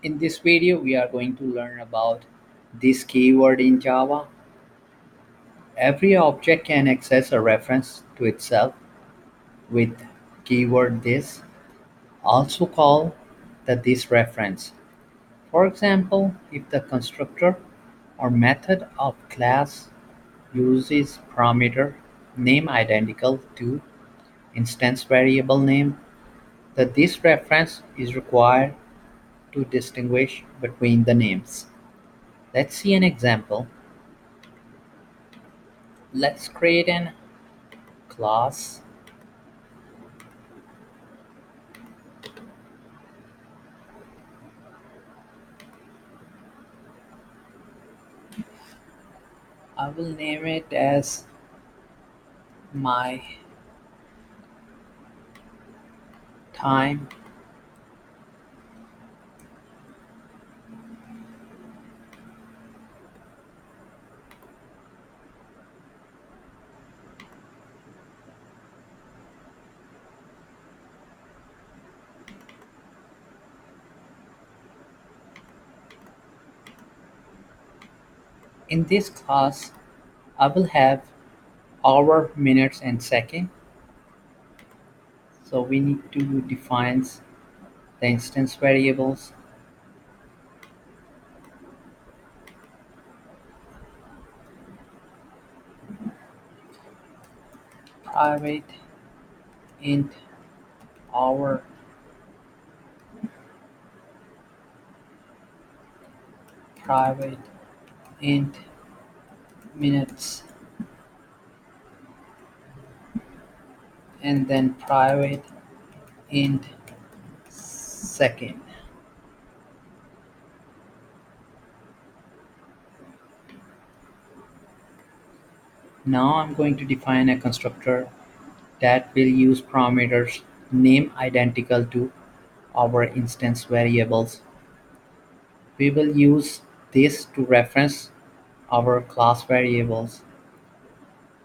In this video, we are going to learn about this keyword in Java. Every object can access a reference to itself with keyword this, also called the this reference. For example, if the constructor or method of class uses parameter name identical to instance variable name, the this reference is required to distinguish between the names. Let's see an example. Let's create an class. I will name it as my time. In this class, I will have hour, minutes, and second. So we need to define the instance variables. Private int hour, private int minutes, and then private int second. Now I'm going to define a constructor that will use parameters name identical to our instance variables. We will use this to reference our class variables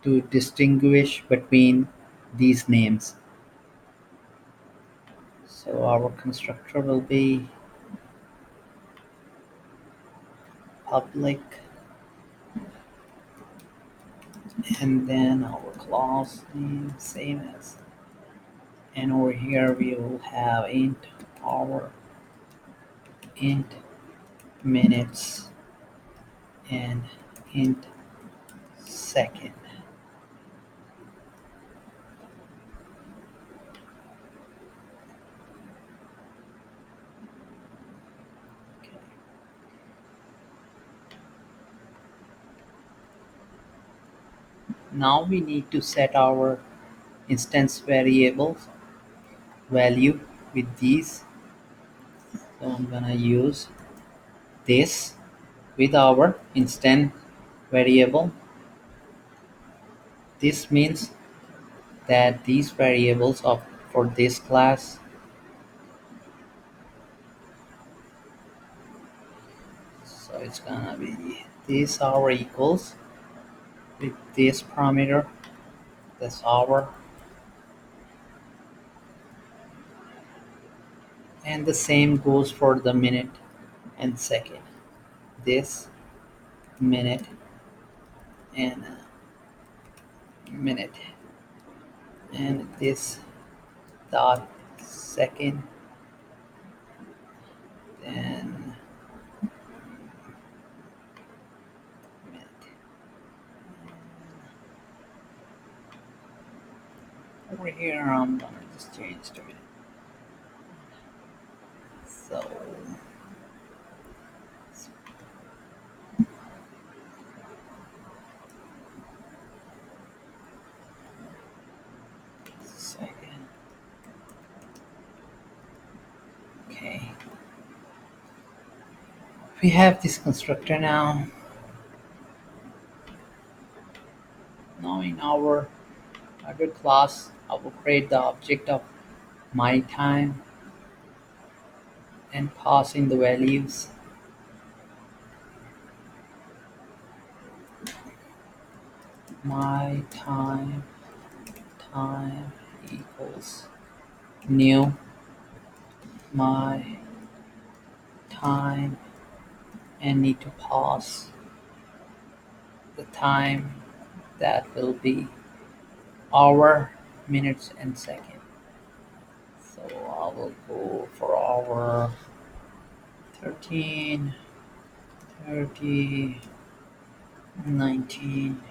to distinguish between these names. So our constructor will be public, and then our class name same as, and over here we will have int hour, int minutes, and int second. Okay. Now we need to set our instance variables value with these. So I'm gonna use this with our instance variable. This means that these variables of for this class, so it's gonna be this hour equals with this parameter, this hour, and the same goes for the minute and second. This minute and minute, and this dot second, then minute. Over here, I'm gonna just change to it. So, second. Okay. We have this constructor now. Now in our other class, I will create the object of my time and pass in the values. My time equals new my time and need to pause the time. That will be hour, minutes, and second. So I will go for hour 13, 30, 19.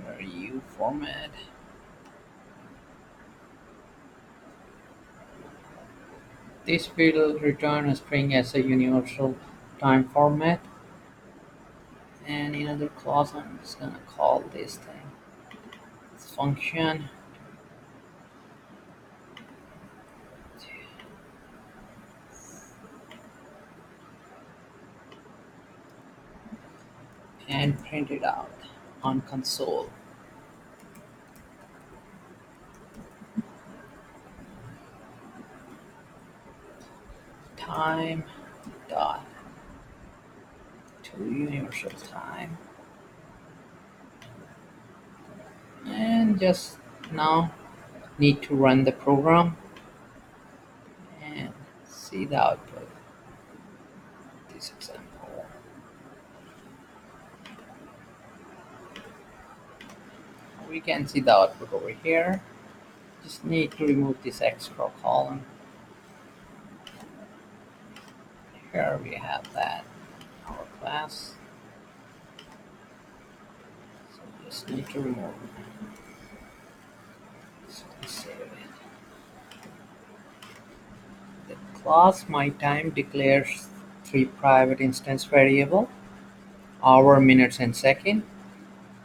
Where you format. This will return a string as a universal time format. And in other clause, I'm just gonna call this thing this function and print it out on console. Time dot to universal time, and just now need to run the program and see the output. This example, we can see the output over here. Just need to remove this extra column. Here we have that our class. So just need to remove it. So save it. The class myTime declares three private instance variables: hour, minutes, and second.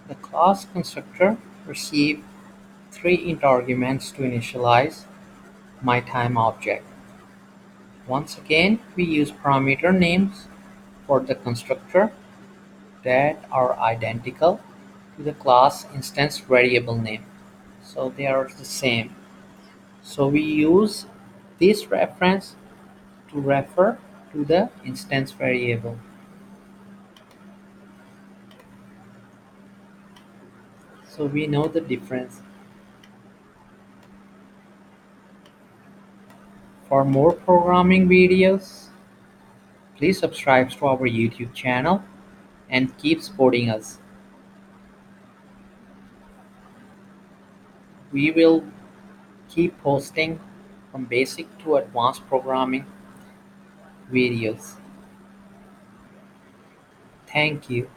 The class constructor receives three int arguments to initialize myTime object. Once again, we use parameter names for the constructor that are identical to the class instance variable name. So they are the same. So we use this reference to refer to the instance variable. So we know the difference. For more programming videos, please subscribe to our YouTube channel and keep supporting us. We will keep posting from basic to advanced programming videos. Thank you.